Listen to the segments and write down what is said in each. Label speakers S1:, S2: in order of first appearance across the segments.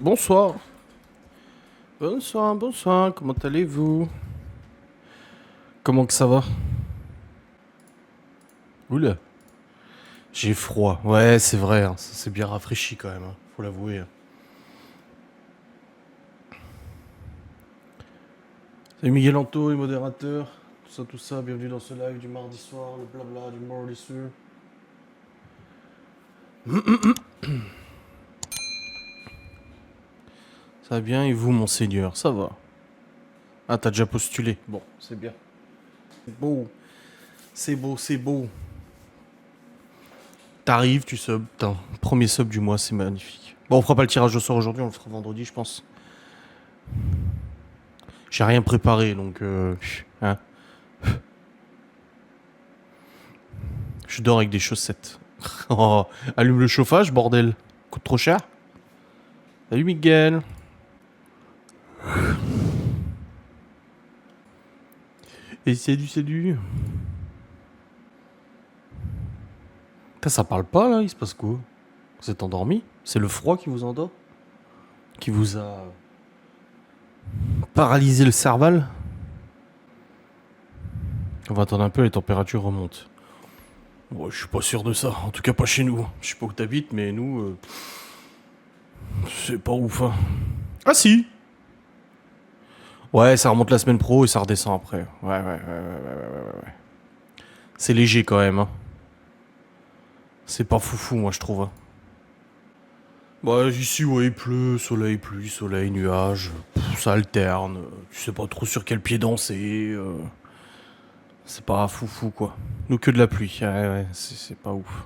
S1: Bonsoir. Bonsoir, bonsoir. Comment allez-vous? Comment que ça va? Oula. J'ai froid. Ouais, c'est vrai. Hein. Ça s'est bien rafraîchi quand même. Hein. Faut l'avouer. Hein. Salut Miguel Anto, les modérateurs. Tout ça. Bienvenue dans ce live du mardi soir. Le blabla du mardi soir. Ça va bien et vous, monseigneur? Ça va. Ah, t'as déjà postulé. Bon, c'est bien. C'est beau. C'est beau, c'est beau. T'arrives, tu subs. Putain, premier sub du mois, c'est magnifique. Bon, on fera pas le tirage au sort aujourd'hui, on le fera vendredi, je pense. J'ai rien préparé, donc... hein. Je dors avec des chaussettes. Oh, allume le chauffage, bordel. Coûte trop cher. Salut Miguel. Et salut. Putain, ça parle pas là, il se passe quoi? Vous êtes endormi? C'est le froid qui vous endort? Qui vous a paralysé le cerval? On va attendre un peu, les températures remontent. Bon, je suis pas sûr de ça, en tout cas pas chez nous. Je sais pas où t'habites, mais nous... c'est pas ouf, hein. Ah si. Ouais, ça remonte la semaine pro et ça redescend après. Ouais. C'est léger quand même, hein. C'est pas foufou, moi, je trouve. Hein. Bah, ici, ouais, il pleut, soleil, pluie, soleil, nuage. Ça alterne. Tu sais pas trop sur quel pied danser. C'est pas foufou, quoi. Nous, que de la pluie. Ouais, c'est pas ouf.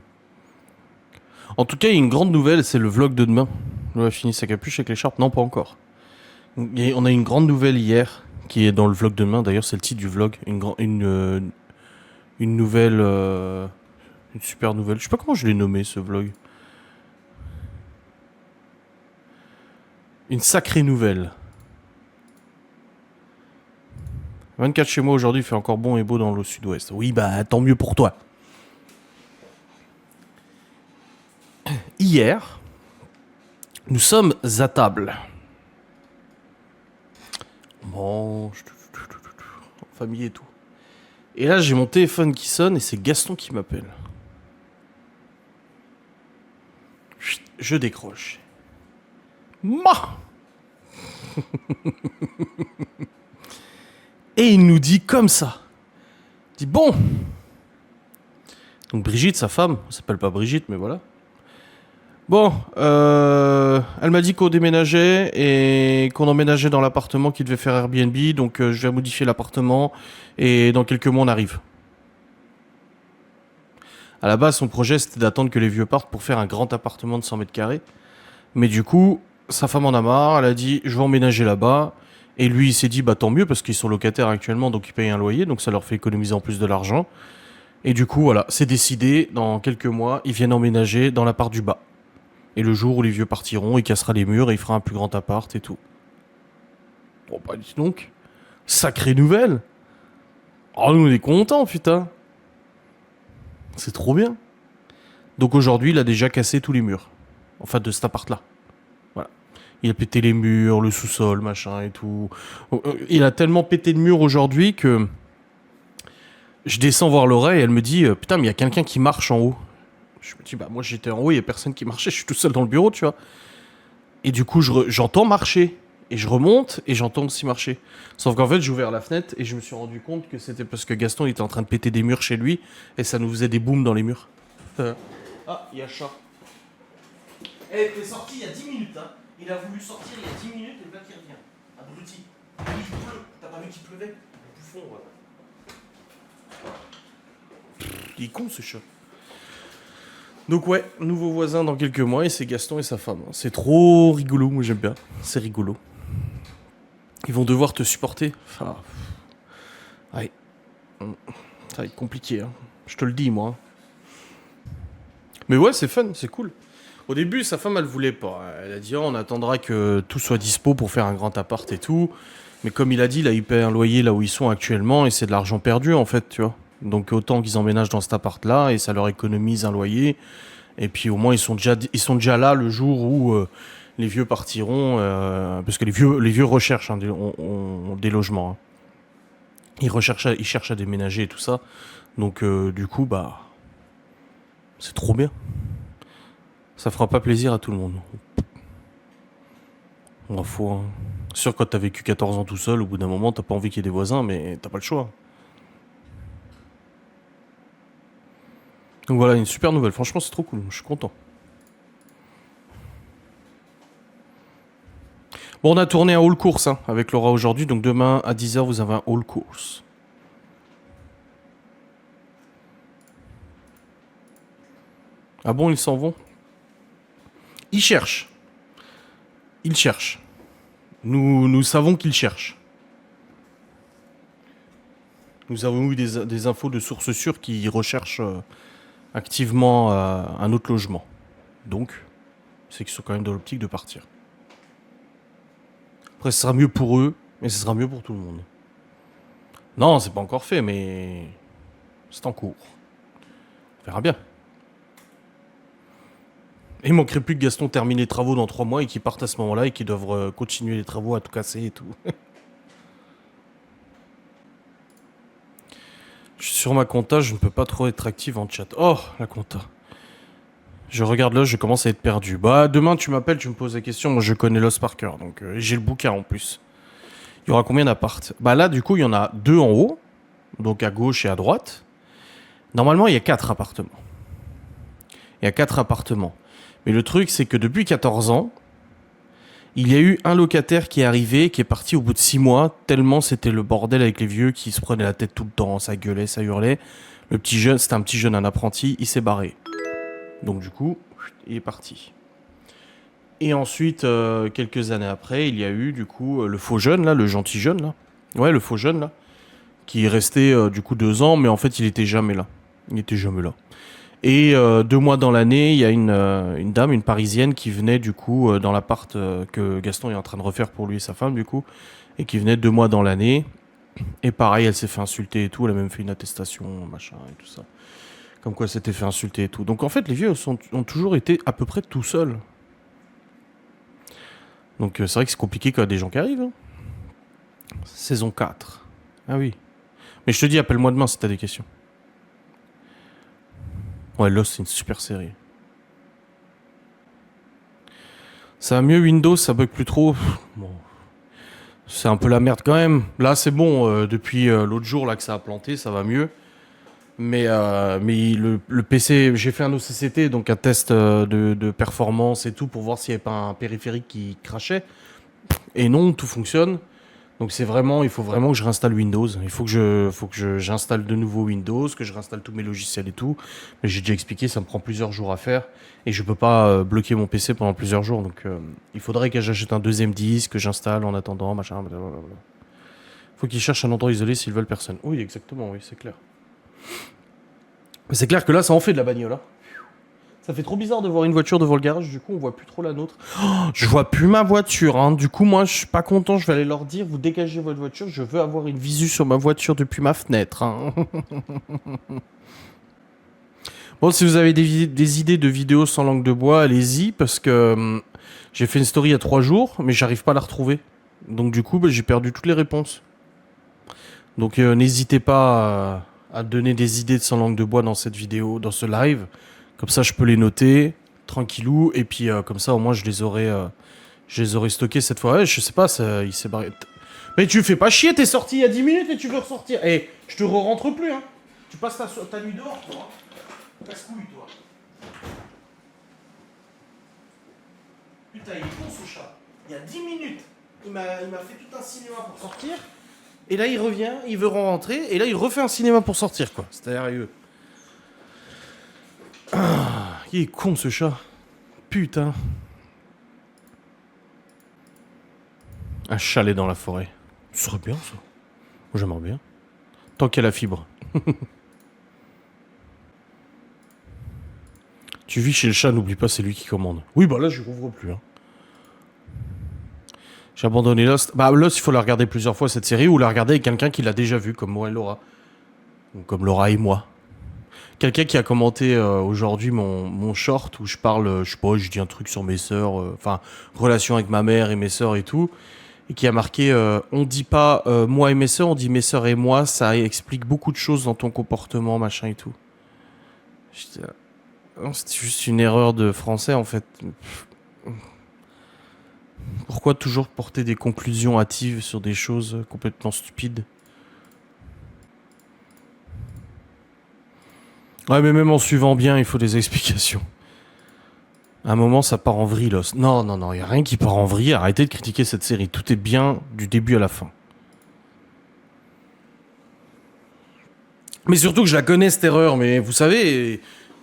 S1: En tout cas, il y a une grande nouvelle, c'est le vlog de demain. On a fini sa capuche avec l'écharpe? Non, pas encore. Et on a une grande nouvelle hier, qui est dans le vlog de demain. D'ailleurs, c'est le titre du vlog. Une nouvelle... une super nouvelle. Je sais pas comment je l'ai nommé, ce vlog. Une sacrée nouvelle. 24 chez moi aujourd'hui, il fait encore bon et beau dans le sud-ouest. Oui, bah tant mieux pour toi. Hier, nous sommes à table. Bon, en famille et tout. Et là, j'ai mon téléphone qui sonne et c'est Gaston qui m'appelle. Je décroche. Ma Et il nous dit comme ça. Il dit bon. Donc Brigitte, sa femme, elle s'appelle pas Brigitte, mais voilà. Bon, elle m'a dit qu'on déménageait et qu'on emménageait dans l'appartement qui devait faire Airbnb, donc je vais modifier l'appartement et dans quelques mois on arrive. À la base, son projet c'était d'attendre que les vieux partent pour faire un grand appartement de 100 mètres carrés. Mais du coup, sa femme en a marre, elle a dit je vais emménager là-bas. Et lui il s'est dit bah tant mieux parce qu'ils sont locataires actuellement donc ils payent un loyer donc ça leur fait économiser en plus de l'argent. Et du coup voilà, c'est décidé, dans quelques mois ils viennent emménager dans l'appart du bas. Et le jour où les vieux partiront, il cassera les murs et il fera un plus grand appart et tout. Bon bah dis donc, sacrée nouvelle. Oh nous on est contents putain. C'est trop bien. Donc aujourd'hui il a déjà cassé tous les murs. Enfin de cet appart là. Voilà. Il a pété les murs, le sous-sol, machin et tout. Il a tellement pété de murs aujourd'hui que je descends voir l'oreille et elle me dit putain mais il y a quelqu'un qui marche en haut. Je me dis bah moi j'étais en haut, il y a personne qui marchait, je suis tout seul dans le bureau, tu vois. Et du coup j'entends marcher et je remonte et j'entends aussi marcher. Sauf qu'en fait j'ai ouvert la fenêtre et je me suis rendu compte que c'était parce que Gaston il était en train de péter des murs chez lui et ça nous faisait des booms dans les murs. Ah, il y a chat. Eh, t'es sorti il y a 10 minutes, hein. Il a voulu sortir il y a 10 minutes et là qu'il revient. Abruti. Il pleut. T'as pas vu qu'il pleuvait? Bouffon, ouais. Il est con ce chat. Donc ouais, nouveau voisin dans quelques mois et c'est Gaston et sa femme. C'est trop rigolo, moi j'aime bien. C'est rigolo. Ils vont devoir te supporter. Enfin, ouais. Ça va être compliqué, hein. Je te le dis, moi. Mais ouais, c'est fun, c'est cool. Au début, sa femme, elle voulait pas. Elle a dit, oh, on attendra que tout soit dispo pour faire un grand appart et tout. Mais comme il a dit, là, il paie un loyer là où ils sont actuellement et c'est de l'argent perdu, en fait, tu vois. Donc autant qu'ils emménagent dans cet appart-là et ça leur économise un loyer. Et puis au moins, ils sont déjà là le jour où les vieux partiront, parce que les vieux recherchent hein, ont des logements. Hein. Ils cherchent à déménager et tout ça. Donc du coup, bah, c'est trop bien. Ça fera pas plaisir à tout le monde. On faut. Hein. Sûr, quand t'as vécu 14 ans tout seul, au bout d'un moment, t'as pas envie qu'il y ait des voisins, mais t'as pas le choix. Donc voilà, une super nouvelle. Franchement, c'est trop cool. Je suis content. Bon, on a tourné un hall course hein, avec Laura aujourd'hui. Donc demain à 10h, vous avez un hall course. Ah bon, ils s'en vont? Ils cherchent. Ils cherchent. Nous savons qu'ils cherchent. Nous avons eu des infos de sources sûres qui recherchent activement un autre logement. Donc, c'est qu'ils sont quand même dans l'optique de partir. Après, ce sera mieux pour eux, mais ce sera mieux pour tout le monde. Non, c'est pas encore fait, mais c'est en cours. On verra bien. Et il manquerait plus que Gaston termine les travaux dans 3 mois et qu'il parte à ce moment-là et qu'ils doivent continuer les travaux à tout casser et tout. Sur ma compta, je ne peux pas trop être active en chat. Oh, la compta. Je regarde là, je commence à être perdu. Bah, demain, tu m'appelles, tu me poses la question. Moi, je connais Lost par cœur, donc j'ai le bouquin en plus. Il y aura combien d'appartes? Bah là, du coup, il y en a 2 en haut, donc à gauche et à droite. Normalement, il y a 4 appartements. Il y a 4 appartements. Mais le truc, c'est que depuis 14 ans, il y a eu un locataire qui est arrivé, qui est parti au bout de 6 mois, tellement c'était le bordel avec les vieux qui se prenaient la tête tout le temps, ça gueulait, ça hurlait. Le petit jeune, c'était un petit jeune, un apprenti, il s'est barré. Donc du coup, il est parti. Et ensuite, quelques années après, il y a eu du coup le faux jeune, là, le gentil jeune, là. Ouais, le faux jeune, là. Qui est resté du coup 2 ans, mais en fait, il était jamais là. Il était jamais là. Et 2 mois dans l'année, il y a une dame, une parisienne, qui venait du coup dans l'appart que Gaston est en train de refaire pour lui et sa femme, du coup. Et qui venait 2 mois dans l'année. Et pareil, elle s'est fait insulter et tout. Elle a même fait une attestation, machin, et tout ça. Comme quoi, elle s'était fait insulter et tout. Donc en fait, les vieux ont toujours été à peu près tout seuls. Donc c'est vrai que c'est compliqué quand il y a des gens qui arrivent. Hein. Saison 4. Ah oui. Mais je te dis, appelle-moi demain si t'as des questions. Ouais, Lost, c'est une super série. Ça va mieux Windows, ça bug plus trop. Bon. C'est un peu la merde quand même. Là, c'est bon. Depuis l'autre jour là que ça a planté, ça va mieux. Mais le PC, j'ai fait un OCCT, donc un test de performance et tout pour voir s'il n'y avait pas un périphérique qui crachait. Et non, tout fonctionne. Donc il faut vraiment que je réinstalle Windows. Il faut que j'installe de nouveau Windows, que je réinstalle tous mes logiciels et tout. Mais j'ai déjà expliqué, ça me prend plusieurs jours à faire. Et je peux pas bloquer mon PC pendant plusieurs jours. Donc il faudrait que j'achète un deuxième disque, que j'installe en attendant, machin. Blablabla. Faut qu'ils cherchent un endroit isolé s'ils veulent personne. Oui, exactement, oui, c'est clair. Mais c'est clair que là, ça en fait de la bagnole. Hein. Ça fait trop bizarre de voir une voiture devant le garage, du coup on voit plus trop la nôtre. Oh, je vois plus ma voiture, hein. Du coup moi je suis pas content, je vais aller leur dire, vous dégagez votre voiture, je veux avoir une visu sur ma voiture depuis ma fenêtre. Hein. Bon, si vous avez des idées de vidéos sans langue de bois, allez-y, parce que j'ai fait une story il y a 3 jours, mais j'arrive pas à la retrouver. Donc du coup j'ai perdu toutes les réponses. Donc n'hésitez pas à donner des idées de sans langue de bois dans cette vidéo, dans ce live. Comme ça, je peux les noter, tranquillou, et puis comme ça, au moins, je les aurai stockés cette fois. Ouais, je sais pas, il s'est barré. Mais tu fais pas chier, t'es sorti il y a 10 minutes et tu veux ressortir. Eh, je te rentre plus, hein. Tu passes ta nuit dehors, toi. Casse-couille, toi. Putain, il est con, ce chat. Il y a 10 minutes, il m'a fait tout un cinéma pour sortir. Et là, il revient, il veut rentrer, et là, il refait un cinéma pour sortir, quoi. C'est sérieux. Ah, il est con ce chat. Putain. Un chalet dans la forêt. Ce serait bien ça. Moi j'aimerais bien. Tant qu'il y a la fibre. Tu vis chez le chat, n'oublie pas, c'est lui qui commande. Oui, bah là je rouvre plus. Hein. J'ai abandonné Lost. Bah Lost, il faut la regarder plusieurs fois cette série ou la regarder avec quelqu'un qui l'a déjà vu, comme moi et Laura. Ou comme Laura et moi. Quelqu'un qui a commenté aujourd'hui mon short où je parle, je sais pas, je dis un truc sur mes sœurs, enfin, relation avec ma mère et mes sœurs et tout, et qui a marqué on dit pas moi et mes sœurs, on dit mes sœurs et moi, ça explique beaucoup de choses dans ton comportement, machin et tout. J'étais là, non, c'était juste une erreur de français en fait. Pourquoi toujours porter des conclusions hâtives sur des choses complètement stupides? Ouais, mais même en suivant bien, il faut des explications. À un moment, ça part en vrille, Lost. Non, non, non, il n'y a rien qui part en vrille. Arrêtez de critiquer cette série. Tout est bien du début à la fin. Mais surtout que je la connais, cette erreur. Mais vous savez,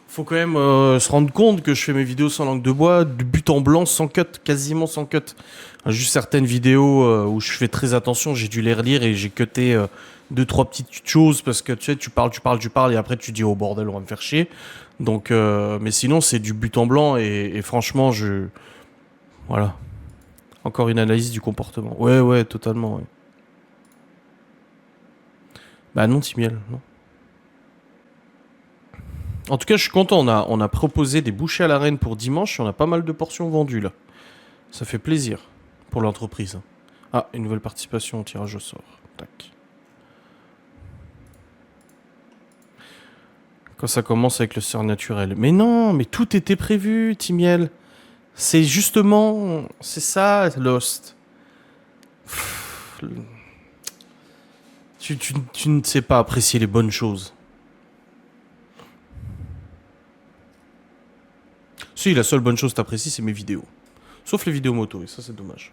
S1: faut quand même se rendre compte que je fais mes vidéos sans langue de bois, de but en blanc, sans cut, quasiment sans cut. Juste certaines vidéos où je fais très attention, j'ai dû les relire et j'ai cuté deux, trois petites choses parce que tu sais, tu parles et après tu dis oh bordel, on va me faire chier. Donc, mais sinon, c'est du but en blanc et franchement, voilà. Encore une analyse du comportement. Ouais, ouais, totalement, ouais. Bah non, Timiel, non. En tout cas, je suis content. On a proposé des bouchées à la reine pour dimanche et on a pas mal de portions vendues là. Ça fait plaisir pour l'entreprise. Ah, une nouvelle participation au tirage au sort. Tac. Quand ça commence avec le surnaturel. Mais non, mais tout était prévu, Timiel. C'est justement. C'est ça, Lost. Pff, tu ne sais pas apprécier les bonnes choses. Si, la seule bonne chose que t'apprécies, c'est mes vidéos. Sauf les vidéos moto, et ça, c'est dommage.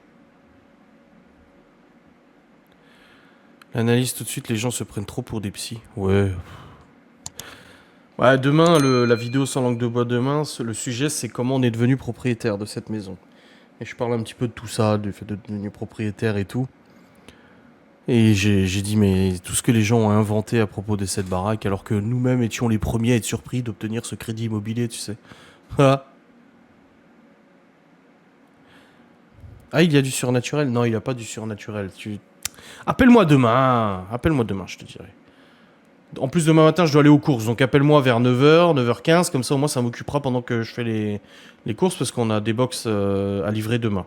S1: L'analyse, tout de suite, les gens se prennent trop pour des psys. Ouais. Ouais, demain, la vidéo sans langue de bois demain, le sujet, c'est comment on est devenu propriétaire de cette maison. Et je parle un petit peu de tout ça, du fait de devenir propriétaire et tout. Et j'ai dit, mais tout ce que les gens ont inventé à propos de cette baraque, alors que nous-mêmes étions les premiers à être surpris d'obtenir ce crédit immobilier, tu sais. Ah, ah, il y a du surnaturel? Non, il n'y a pas du surnaturel. Appelle-moi demain, je te dirai. En plus, demain matin, je dois aller aux courses. Donc, appelle-moi vers 9h, 9h15. Comme ça, au moins, ça m'occupera pendant que je fais les courses parce qu'on a des box à livrer demain.